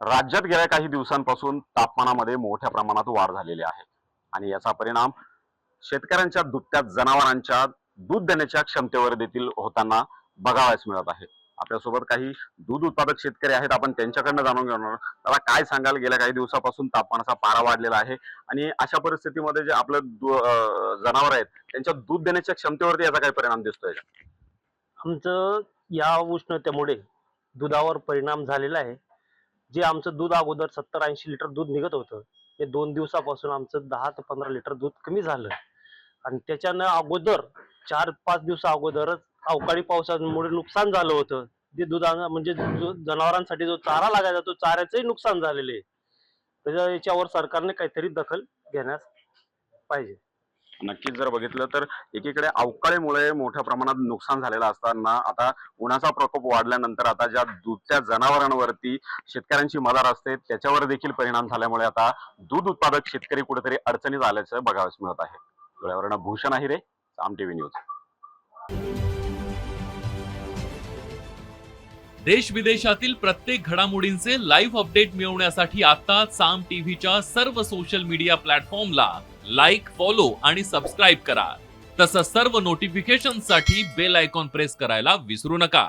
राज्यात गेल्या काही दिवसांपासून तापमानामध्ये मोठ्या प्रमाणात वाढ झालेली आहे आणि याचा परिणाम शेतकऱ्यांच्या दुभत्या जनावरांच्या दूध देण्याच्या क्षमतेवर देखील होताना बघावयास मिळत आहे. आपल्यासोबत काही दूध उत्पादक शेतकरी आहेत, आपण त्यांच्याकडनं जाणून घेणार. त्याला काय सांगाल, गेल्या काही दिवसापासून तापमानाचा पारा वाढलेला आहे आणि अशा परिस्थितीमध्ये जे आपलं जनावर आहेत त्यांच्या दूध देण्याच्या क्षमतेवरती याचा काय परिणाम दिसतोय का? आमचं या उष्णतेमुळे दुधावर परिणाम झालेला आहे. जे आमचं दूध अगोदर 70-80 लिटर दूध निघत होतं, हे 2 दिवसापासून आमचं 10 ते 15 लिटर दूध कमी झालं. आणि त्याच्यानं अगोदर 4-5 दिवसा अगोदरच अवकाळी पावसामुळे नुकसान झालं होतं. जे म्हणजे जो जनावरांसाठी जो चारा लागायचा तो चाऱ्याचंही नुकसान झालेलं आहे. त्याच्या याच्यावर सरकारने काहीतरी दखल घेण्यास पाहिजे. नक्कीच जर बघितलं तर एकीकडे अवकाळीमुळे मोठ्या प्रमाणात नुकसान झालेलं असताना आता उन्हाचा प्रकोप वाढल्यानंतर आता ज्या दुभत्या जनावरांवरती शेतकऱ्यांची मदार असते त्याच्यावर देखील परिणाम झाल्यामुळे आता दूध उत्पादक शेतकरी कुठेतरी अडचणीत आल्याचं बघावयास मिळत आहे. डोळ्यावरनं भूषण आहिरे, साम टीव्ही न्यूज. देश विदेशातील प्रत्येक घडामोडींचे लाईव्ह अपडेट मिळवण्यासाठी आता साम टीव्हीच्या सर्व सोशल मीडिया प्लॅटफॉर्मला लाईक, फॉलो आणि सबस्क्राईब करा. तसंच सर्व नोटिफिकेशनसाठी बेल आयकॉन प्रेस करायला विसरू नका.